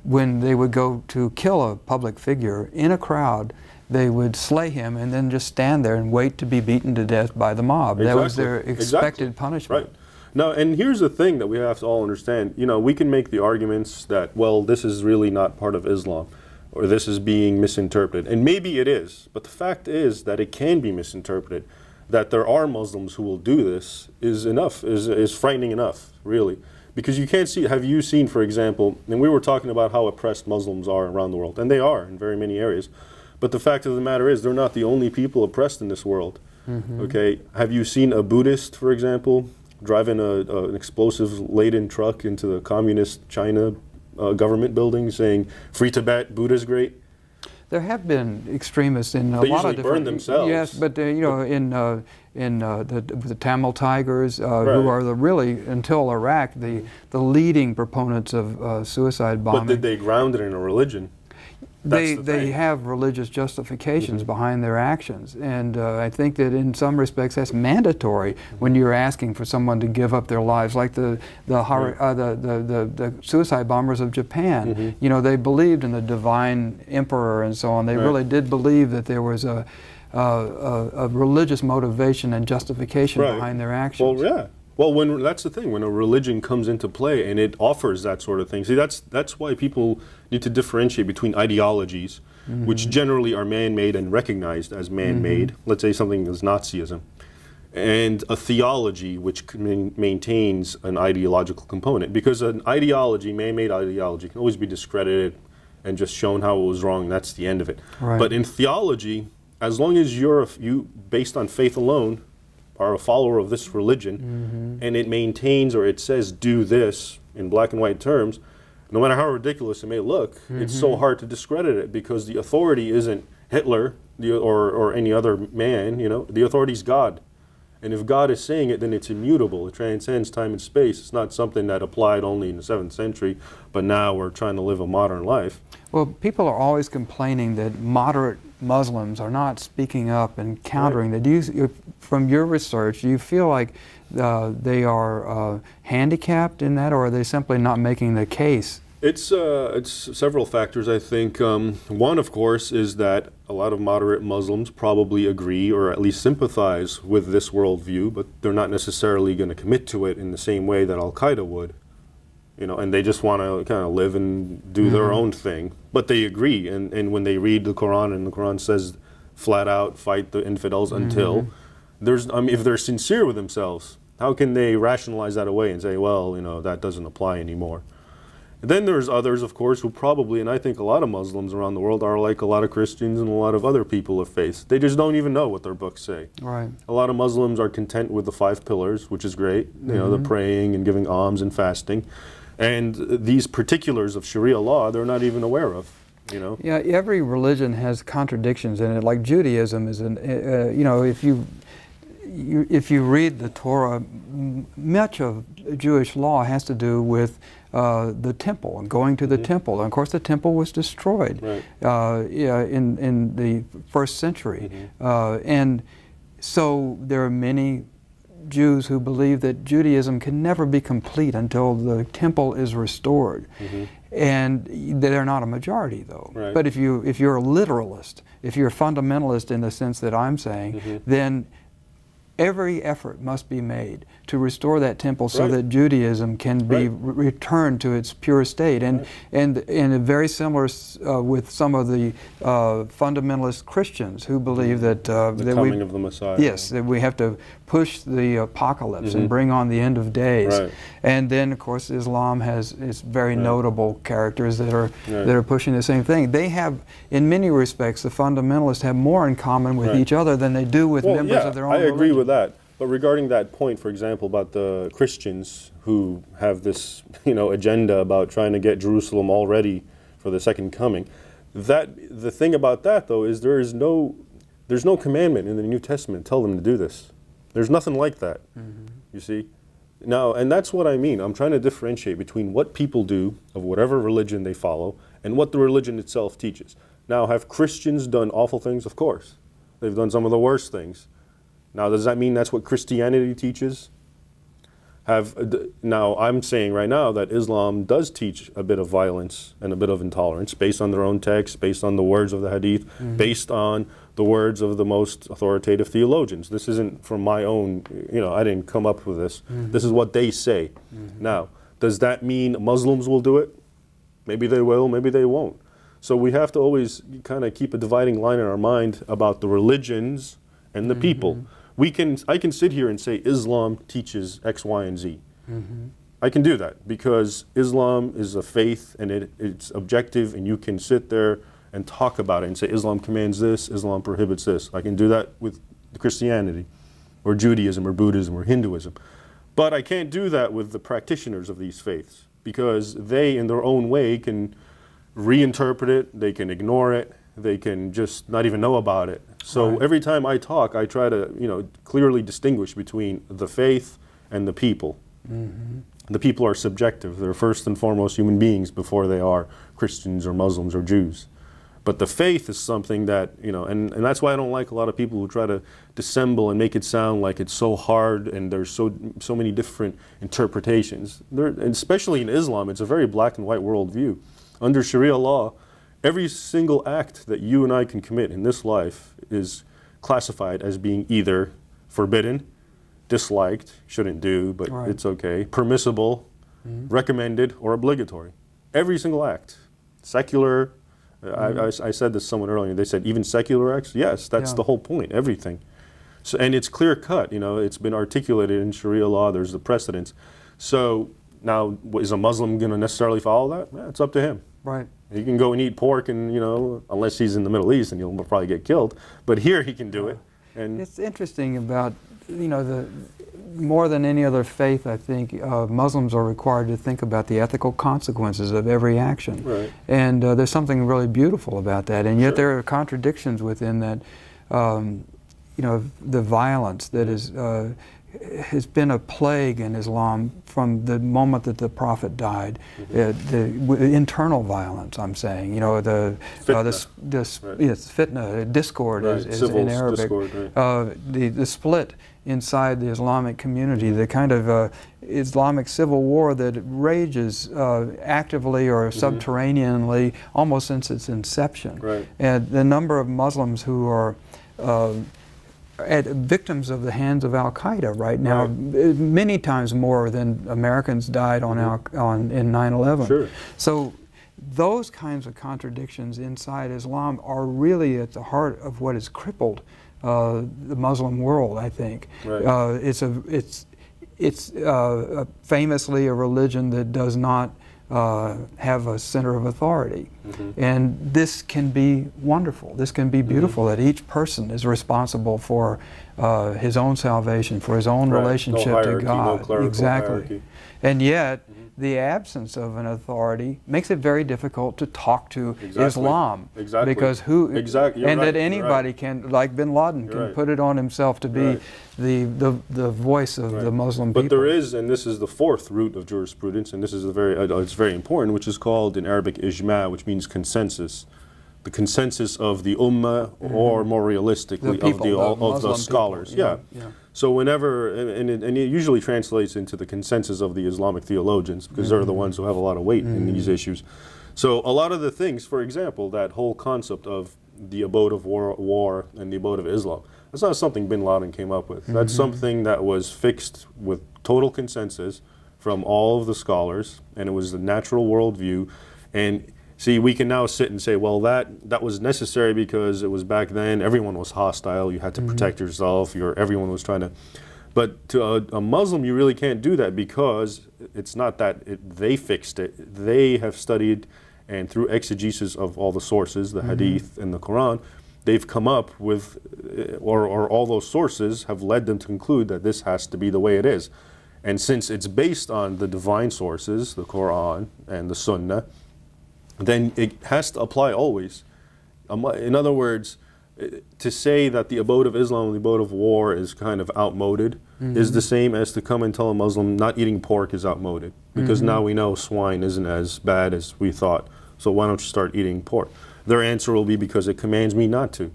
When they would go to kill a public figure in a crowd, they would slay him and then just stand there and wait to be beaten to death by the mob. That was their expected punishment. Right. Now, and here's the thing that we have to all understand. You know, we can make the arguments that, well, this is really not part of Islam, or this is being misinterpreted. And maybe it is, but the fact is that it can be misinterpreted. That there are Muslims who will do this is frightening enough, really. Because you can't see, have you seen, for example, and we were talking about how oppressed Muslims are around the world, and they are in very many areas, but the fact of the matter is they're not the only people oppressed in this world. Okay, have you seen a Buddhist, for example, driving an explosive-laden truck into the communist China government building saying, "Free Tibet, Buddha's great"? There have been extremists in a They lot of usually different... burn themselves. Yes, but you know, in the Tamil Tigers, Right. who are really, until Iraq, the leading proponents of suicide bombing. But did they ground it in a religion? They That's the thing. have religious justifications behind their actions, and I think that in some respects that's mandatory when you're asking for someone to give up their lives, like the suicide bombers of Japan. You know, they believed in the divine emperor and so on. They really did believe that there was a religious motivation and justification behind their actions. Well, yeah. Well, that's the thing, when a religion comes into play and it offers that sort of thing. See, that's why people need to differentiate between ideologies, which generally are man-made and recognized as man-made. Let's say something is Nazism. And a theology which maintains an ideological component. Because an ideology, man-made ideology, can always be discredited and just shown how it was wrong, and that's the end of it. Right. But in theology, as long as you based on faith alone, are a follower of this religion, and it maintains or it says do this in black and white terms, no matter how ridiculous it may look, it's so hard to discredit it because the authority isn't Hitler or any other man, you know, the authority is God. And if God is saying it, then it's immutable. It transcends time and space. It's not something that applied only in the 7th century, but now we're trying to live a modern life. Well, people are always complaining that moderate Muslims are not speaking up and countering that. From your research, do you feel like they are handicapped in that, or are they simply not making the case? It's several factors, I think. One, of course, is that a lot of moderate Muslims probably agree or at least sympathize with this worldview, but they're not necessarily going to commit to it in the same way that Al-Qaeda would. You know, and they just want to kind of live and do their own thing. But they agree, and when they read the Quran, and the Quran says flat out, fight the infidels until, if they're sincere with themselves, how can they rationalize that away and say, well, you know, that doesn't apply anymore? And then there's others, of course, who probably, and I think a lot of Muslims around the world are like a lot of Christians and a lot of other people of faith. They just don't even know what their books say. Right. A lot of Muslims are content with the 5 pillars, which is great, you know, the praying and giving alms and fasting. And these particulars of Sharia law, they're not even aware of, you know. Yeah, every religion has contradictions in it. Like Judaism is you know, if you read the Torah, much of Jewish law has to do with the temple and going to the temple. And of course, the temple was destroyed in the 1st century. And so there are many Jews who believe that Judaism can never be complete until the temple is restored. And they're not a majority, though. Right. But if you're a literalist, if you're a fundamentalist in the sense that I'm saying, then every effort must be made to restore that temple so that Judaism can be returned to its pure state. And very similar with some of the fundamentalist Christians who believe that the coming of the Messiah. Yes, that we have to push the apocalypse and bring on the end of days. And then, of course, Islam has its very notable characters that are pushing the same thing. They have, in many respects, the fundamentalists have more in common with each other than they do with members of their own religion. I agree with that. But regarding that point, for example, about the Christians who have this, you know, agenda about trying to get Jerusalem all ready for the second coming, the thing about that, though, is there's no commandment in the New Testament to tell them to do this. There's nothing like that, you see? Now, and that's what I mean. I'm trying to differentiate between what people do of whatever religion they follow and what the religion itself teaches. Now, have Christians done awful things? Of course. They've done some of the worst things. Now, does that mean that's what Christianity teaches? Now, I'm saying right now that Islam does teach a bit of violence and a bit of intolerance based on their own text, based on the words of the hadith, based on the words of the most authoritative theologians. This isn't from my own, you know, I didn't come up with this. This is what they say. Now, does that mean Muslims will do it? Maybe they will, maybe they won't. So we have to always kind of keep a dividing line in our mind about the religions and the people. I can sit here and say Islam teaches X, Y, and Z. I can do that because Islam is a faith and it's objective, and you can sit there and talk about it and say Islam commands this, Islam prohibits this. I can do that with Christianity or Judaism or Buddhism or Hinduism. But I can't do that with the practitioners of these faiths because they, in their own way, can reinterpret it, they can ignore it, they can just not even know about it. So right. every time I talk, I try to, clearly distinguish between the faith and the people. Mm-hmm. The people are subjective. They're first and foremost human beings before they are Christians or Muslims or Jews. But the faith is something that, and that's why I don't like a lot of people who try to dissemble and make it sound like it's so hard and there's so many different interpretations. And especially in Islam, it's a very black and white worldview. Under Sharia law, every single act that you and I can commit in this life is classified as being either forbidden, disliked, shouldn't do, but right. it's okay, permissible, recommended, or obligatory. Every single act. Secular, I said this to someone earlier, they said even secular acts? Yes, that's the whole point, everything. So, and it's clear cut, it's been articulated in Sharia law, there's the precedents. So now, is a Muslim going to necessarily follow that? Yeah, it's up to him. Right. He can go and eat pork and, unless he's in the Middle East and he'll probably get killed. But here he can do it. And it's interesting about, more than any other faith, I think, Muslims are required to think about the ethical consequences of every action. Right. And there's something really beautiful about that. And yet Sure. there are contradictions within that, the violence that has been a plague in Islam from the moment that the Prophet died. The internal violence, I'm saying, the fitna, discord right. is Civil in Arabic. discord, right. The split inside the Islamic community, the kind of Islamic civil war that rages actively or subterraneanly almost since its inception. Right. And the number of Muslims who are victims of the hands of Al-Qaeda right now, right. many times more than Americans died in 9/11. Sure. So those kinds of contradictions inside Islam are really at the heart of what has crippled the Muslim world, I think. Right. It's famously a religion that does not have a center of authority. And this can be wonderful. This can be beautiful, that each person is responsible for his own salvation, for his own right. relationship no hierarchy, to God. No clerical exactly. hierarchy. And yet, the absence of an authority makes it very difficult to talk to Islam. Exactly. Because that anybody can, like bin Laden, can put it on himself to be the voice of the Muslim people. But there is, and this is the fourth root of jurisprudence, and this is it's very important, which is called in Arabic ijma, which means consensus. The consensus of the ummah, or more realistically, of the scholars. Yeah. So whenever, and it usually translates into the consensus of the Islamic theologians, because they're the ones who have a lot of weight in these issues. So a lot of the things, for example, that whole concept of the abode of war and the abode of Islam, that's not something bin Laden came up with. That's something that was fixed with total consensus from all of the scholars, and it was the natural worldview. And see, we can now sit and say, well, that was necessary because it was back then, everyone was hostile, you had to protect yourself, everyone was trying to, but to a Muslim, you really can't do that because it's not that they fixed it. They have studied, and through exegesis of all the sources, the hadith and the Quran, they've come up with, or all those sources have led them to conclude that this has to be the way it is. And since it's based on the divine sources, the Quran and the Sunnah, then it has to apply always. In other words, to say that the abode of Islam and the abode of war is kind of outmoded is the same as to come and tell a Muslim not eating pork is outmoded, because now we know swine isn't as bad as we thought, so why don't you start eating pork? Their answer will be because it commands me not to.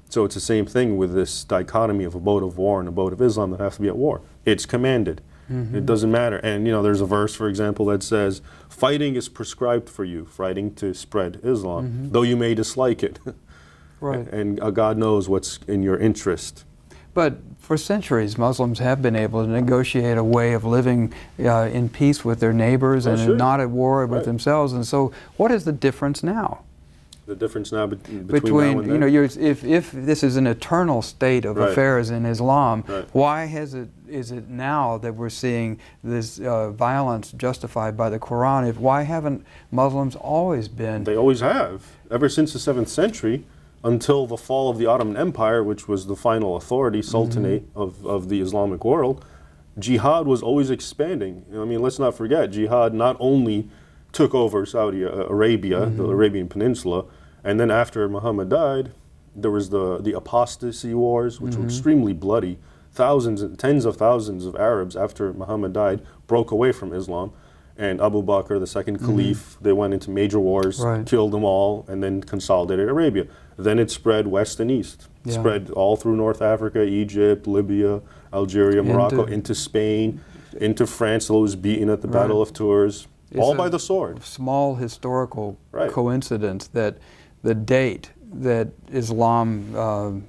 So it's the same thing with this dichotomy of abode of war and abode of Islam that have to be at war. It's commanded. It doesn't matter. And there's a verse, for example, that says, fighting is prescribed for you, fighting to spread Islam, though you may dislike it. Right. And God knows what's in your interest. But for centuries, Muslims have been able to negotiate a way of living in peace with their neighbors and not at war with themselves. And so what is the difference now? The difference now between now and then. You know, if this is an eternal state of affairs in Islam, why is it now that we're seeing this violence justified by the Quran? Why haven't Muslims always been? They always have, ever since the 7th century, until the fall of the Ottoman Empire, which was the final authority, sultanate of the Islamic world. Jihad was always expanding. I mean, let's not forget, jihad not only took over Saudi Arabia, the Arabian Peninsula, and then after Muhammad died, there was the apostasy wars, which were extremely bloody. Tens of thousands of Arabs, after Muhammad died, broke away from Islam. And Abu Bakr, the second caliph, they went into major wars, killed them all, and then consolidated Arabia. Then it spread west and east. It spread all through North Africa, Egypt, Libya, Algeria, Morocco, into Spain, into France, that was beaten at the Battle of Tours. All by the sword. Small historical coincidence that the date that Islam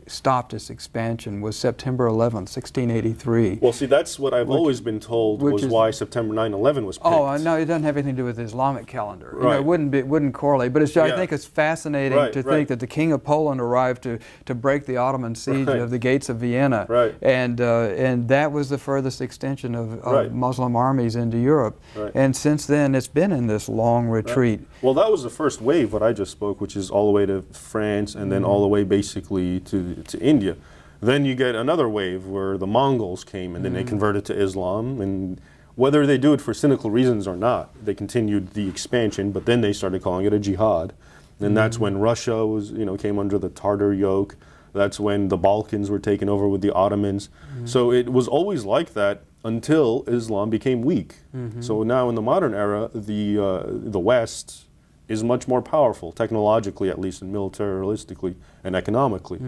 stopped its expansion was September 11th, 1683. Well, see, that's what I've always been told was why September 9/11 was picked. Oh, no, it doesn't have anything to do with the Islamic calendar. You know, it wouldn't correlate. But I think it's fascinating to think that the King of Poland arrived to break the Ottoman siege of the gates of Vienna, and that was the furthest extension of Muslim armies into Europe. And since then, it's been in this long retreat. Well, that was the first wave, what I just spoke, which is all the way to France and then all the way basically to India. Then you get another wave where the Mongols came and then they converted to Islam, and whether they do it for cynical reasons or not, they continued the expansion, but then they started calling it a jihad. And that's when Russia was, came under the Tartar yoke. That's when the Balkans were taken over with the Ottomans. So it was always like that until Islam became weak. So now in the modern era, the West is much more powerful, technologically at least, and militaristically and economically.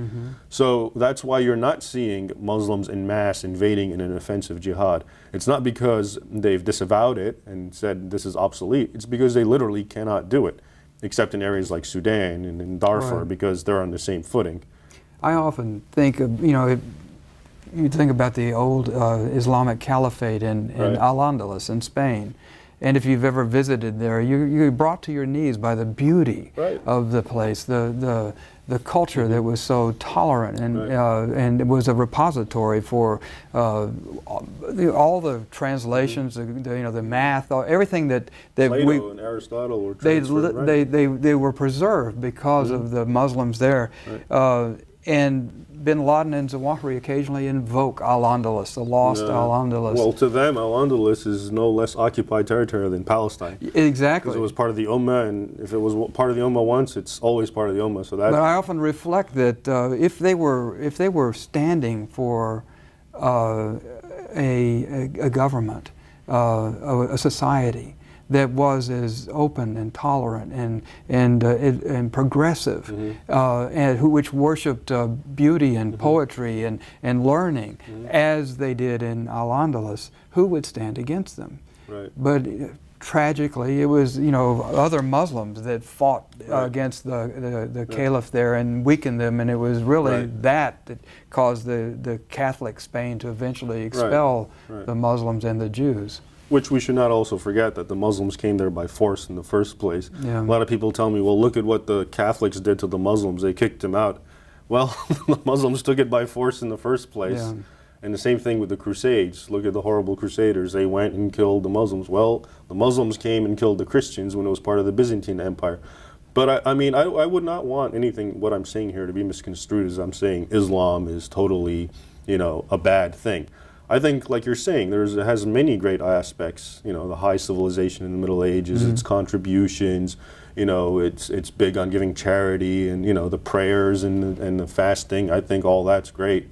So that's why you're not seeing Muslims en masse invading in an offensive jihad. It's not because they've disavowed it and said this is obsolete. It's because they literally cannot do it, except in areas like Sudan and in Darfur, because they're on the same footing. I often think of, you think about the old Islamic Caliphate in Al-Andalus in Spain. And if you've ever visited there, you're brought to your knees by the beauty of the place, the culture that was so tolerant, and it was a repository for all the translations, the math, everything that Plato and Aristotle were transferred, they were preserved because of the Muslims there. And bin Laden and Zawahiri occasionally invoke Al-Andalus, the lost Al-Andalus. Well, to them, Al-Andalus is no less occupied territory than Palestine. Exactly. Because it was part of the Ummah, and if it was part of the Ummah once, it's always part of the Ummah. So that. But I often reflect that if they were standing for a government, a society that was as open and tolerant and progressive, and which worshipped beauty and poetry and learning, as they did in Al-Andalus, who would stand against them? But tragically, it was other Muslims that fought against the caliph there and weakened them, and it was really that caused the Catholic Spain to eventually expel the Muslims and the Jews. Which we should not also forget, that the Muslims came there by force in the first place. A lot of people tell me, well, look at what the Catholics did to the Muslims. They kicked them out. Well, the Muslims took it by force in the first place. And the same thing with the Crusades. Look at the horrible Crusaders. They went and killed the Muslims. Well, the Muslims came and killed the Christians when it was part of the Byzantine Empire. But I mean, I would not want what I'm saying here to be misconstrued as I'm saying Islam is totally, a bad thing. I think, like you're saying, it has many great aspects. The high civilization in the Middle Ages, its contributions. It's big on giving charity, and the prayers and the fasting. I think all that's great.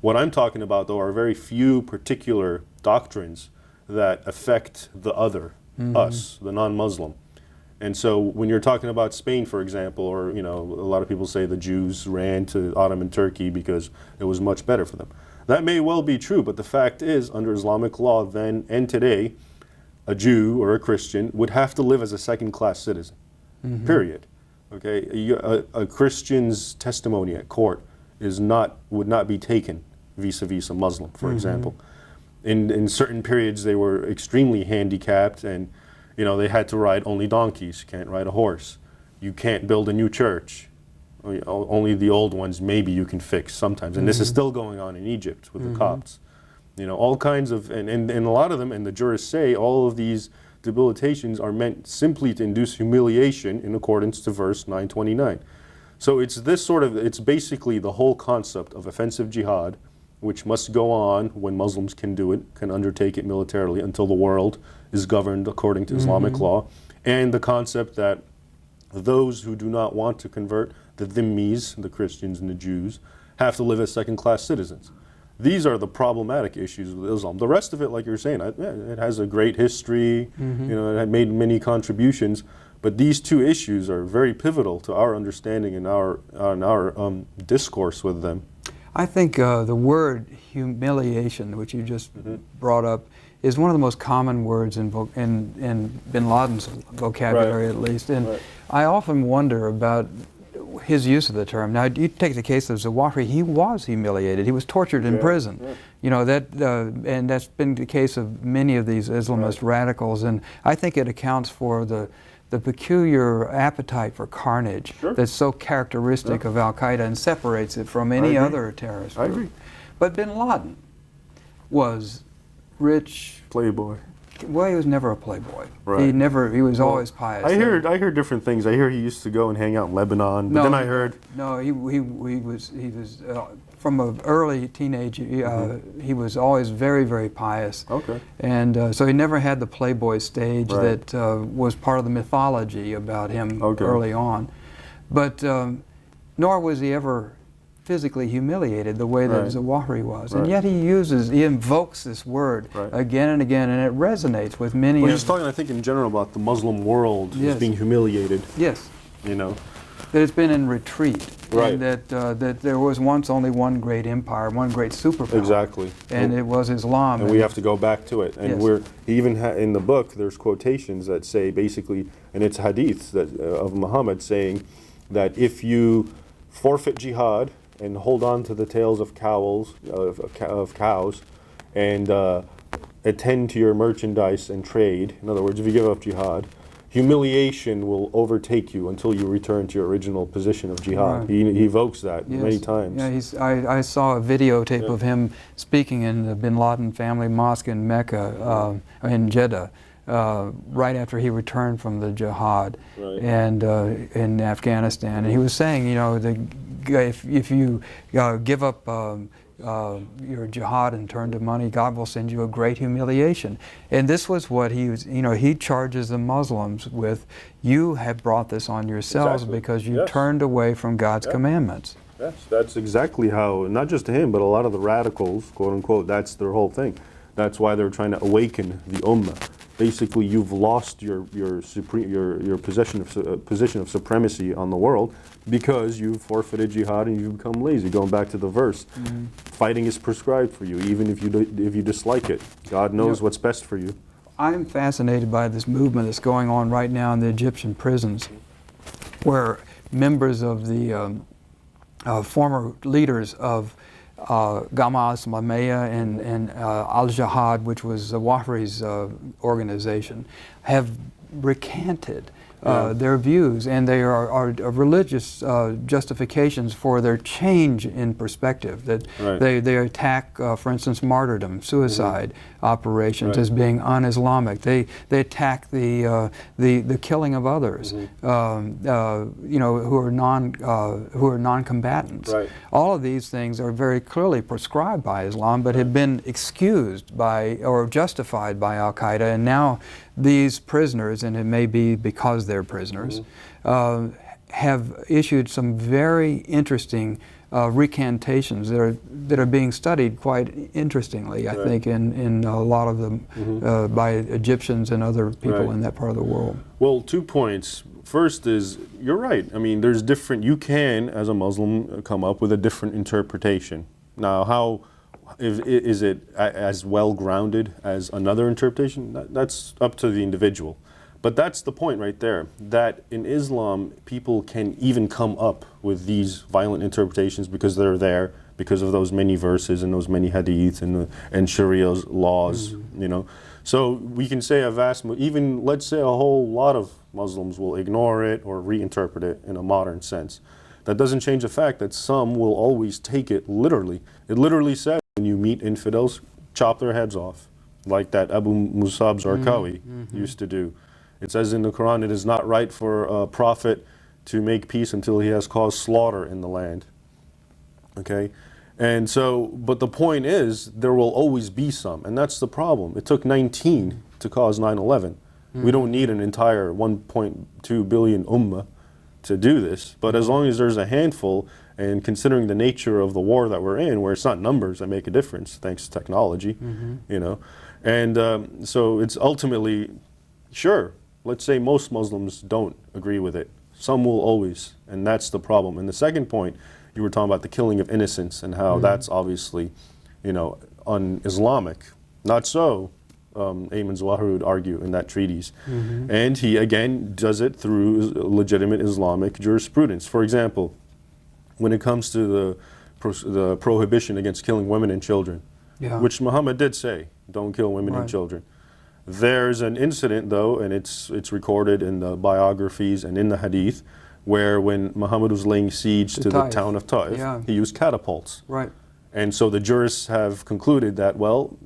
What I'm talking about, though, are very few particular doctrines that affect the other, us, the non-Muslim. And so when you're talking about Spain, for example, or a lot of people say the Jews ran to Ottoman Turkey because it was much better for them. That may well be true, but the fact is, under Islamic law then and today, a Jew or a Christian would have to live as a second-class citizen, period. Okay, a Christian's testimony at court would not be taken vis-a-vis a Muslim, for example. In certain periods, they were extremely handicapped, and they had to ride only donkeys, can't ride a horse. you can't build a new church. Only the old ones maybe you can fix sometimes. And this is still going on in Egypt with the Copts. You know, all kinds of, and a lot of them, and the jurists say, all of these debilitations are meant simply to induce humiliation in accordance to verse 929. So it's this sort of, it's basically the whole concept of offensive jihad, which must go on when Muslims can do it, can undertake it militarily until the world is governed according to Islamic law, and the concept that those who do not want to convert, the dhimmis, the Christians and the Jews, have to live as second-class citizens. These are the problematic issues with Islam. The rest of it, like you're saying, it has a great history, you know, it had made many contributions, but these two issues are very pivotal to our understanding and our discourse with them. I think the word humiliation, which you just brought up, is one of the most common words in bin Laden's vocabulary, at least. And I often wonder about his use of the term. Now, you take the case of Zawahiri, he was humiliated. He was tortured in prison. You know, that, and that's been the case of many of these Islamist radicals. And I think it accounts for the peculiar appetite for carnage that's so characteristic of Al-Qaeda and separates it from any other terrorist group. I agree. But bin Laden was rich. Playboy. Well, he was never a playboy. Right. He was always pious. I heard different things. I hear he used to go and hang out in Lebanon, but then I heard... No, he was from an early teenage, he was always very, very pious. Okay. And so he never had the playboy stage that was part of the mythology about him early on. But nor was he ever physically humiliated the way that Zawahiri was. And yet he invokes this word again and again, and it resonates with many Well, he's talking, I think, in general about the Muslim world as being humiliated. Yes. You know. That it's been in retreat. And that there was once only one great empire, one great superpower. Exactly. And it was Islam. And we have to go back to it. And even in the book, there's quotations that say basically, and it's hadiths that, of Muhammad saying that if you forfeit jihad and hold on to the tails of cows, and attend to your merchandise and trade, in other words, if you give up jihad, humiliation will overtake you until you return to your original position of jihad. He evokes that many times. Yeah, I saw a videotape of him speaking in the bin Laden family mosque in Mecca, in Jeddah, right after he returned from the jihad and in Afghanistan. And he was saying, you know, if you give up your jihad and turn to money, God will send you a great humiliation. And this was what he was, you know, he charges the Muslims with, you have brought this on yourselves because you turned away from God's commandments. Yes, that's exactly how, not just him, but a lot of the radicals, quote unquote, that's their whole thing. That's why they're trying to awaken the ummah. Basically, you've lost your position of supremacy on the world because you've forfeited jihad and you've become lazy. Going back to the verse, fighting is prescribed for you, even if you dislike it. God knows what's best for you. I'm fascinated by this movement that's going on right now in the Egyptian prisons, where members of the former leaders of Gamal Islamiyah and Al-Jihad, which was Zawahiri's organization, have recanted their views, and they are religious justifications for their change in perspective. That they attack, for instance, martyrdom, suicide operations as being un-Islamic. They attack the killing of others, you know, who are non-combatants. All of these things are very clearly prescribed by Islam, but have been excused by or justified by Al-Qaeda, and now these prisoners, and it may be because they're prisoners, have issued some very interesting recantations that are being studied quite interestingly, I think, in a lot of them by Egyptians and other people in that part of the world. Well, 2 points. First is, you're right. I mean, there's different, you can, as a Muslim, come up with a different interpretation. Now, how is it as well grounded as another interpretation? That's up to the individual. But that's the point right there, that in Islam, people can even come up with these violent interpretations because they're there, because of those many verses and those many hadiths and Sharia's laws, you know. So we can say even let's say a whole lot of Muslims will ignore it or reinterpret it in a modern sense. That doesn't change the fact that some will always take it literally. It literally says when you meet infidels, chop their heads off, like that Abu Musab Zarqawi used to do. It says in the Quran, it is not right for a prophet to make peace until he has caused slaughter in the land. Okay? And so, but the point is, there will always be some, and that's the problem. It took 19 to cause 9/11. We don't need an entire 1.2 billion ummah to do this, but as long as there's a handful, and considering the nature of the war that we're in, where it's not numbers that make a difference, thanks to technology, you know, and so it's ultimately, sure, let's say most Muslims don't agree with it. Some will always, and that's the problem. And the second point, you were talking about the killing of innocents and how that's obviously, you know, un-Islamic. Not so, Ayman Zawahiri would argue in that treatise. And he, again, does it through legitimate Islamic jurisprudence. For example, when it comes to the prohibition against killing women and children, which Muhammad did say, don't kill women and children. There's an incident, though, and it's recorded in the biographies and in the hadith, where when Muhammad was laying siege to the town of Taif, he used catapults. And so the jurists have concluded that, well,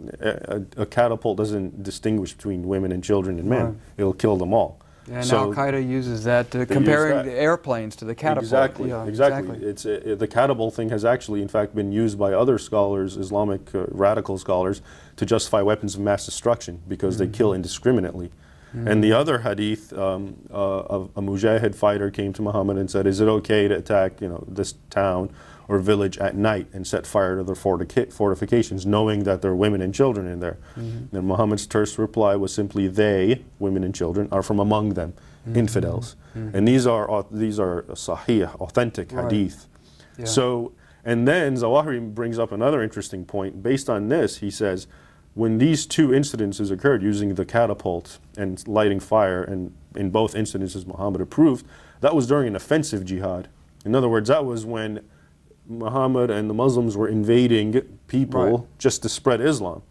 a catapult doesn't distinguish between women and children and men. It'll kill them all. And so Al-Qaeda uses that to comparing the airplanes to the catapult. Exactly, exactly. It's the catapult thing has actually, in fact, been used by other scholars, Islamic radical scholars, to justify weapons of mass destruction because they kill indiscriminately. And the other hadith of a mujahid fighter came to Muhammad and said, "Is it okay to attack, you know, this town or village at night and set fire to their fortifications, knowing that there are women and children in there?" And Muhammad's terse reply was simply, "They, women and children, are from among them, infidels." And these are sahih, authentic hadith. So, and then Zawahiri brings up another interesting point. Based on this, he says, when these two incidences occurred using the catapult and lighting fire, and in both incidences Muhammad approved, that was during an offensive jihad. In other words, that was when Muhammad and the Muslims were invading people just to spread Islam.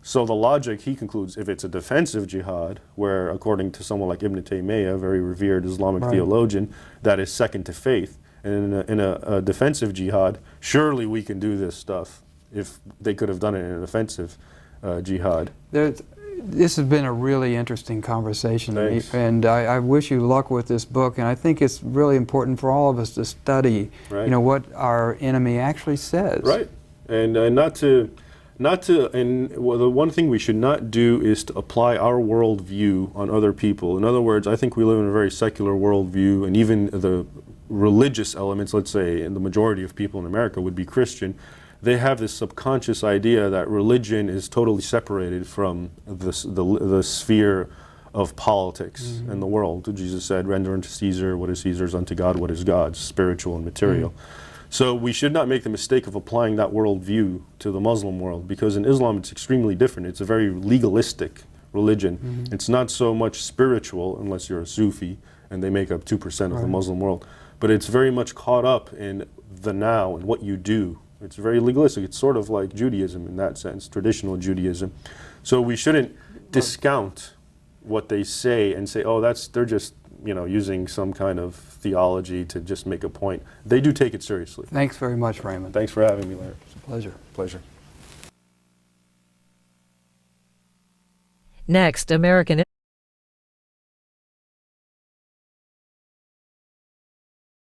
So the logic, he concludes, if it's a defensive jihad, where according to someone like Ibn Taymiyyah, a very revered Islamic theologian, that is second to faith. And in a defensive jihad, surely we can do this stuff if they could have done it in an offensive jihad. This has been a really interesting conversation, Thanks. and I wish you luck with this book. And I think it's really important for all of us to study, you know, what our enemy actually says. And the one thing we should not do is to apply our worldview on other people. In other words, I think we live in a very secular worldview, and even the religious elements, let's say, and the majority of people in America would be Christian. They have this subconscious idea that religion is totally separated from the sphere of politics and the world. Jesus said, "Render unto Caesar what is Caesar's, unto God what is God's," spiritual and material. So we should not make the mistake of applying that worldview to the Muslim world, because in Islam it's extremely different. It's a very legalistic religion. It's not so much spiritual, unless you're a Sufi, and they make up 2% of the Muslim world. But it's very much caught up in the now and what you do. It's very legalistic. It's sort of like Judaism in that sense, traditional Judaism. So we shouldn't discount what they say and say, "Oh, they're just, you know, using some kind of theology to just make a point." They do take it seriously. Thanks very much, Raymond. Thanks for having me, Larry. It's a pleasure. Pleasure. Next, American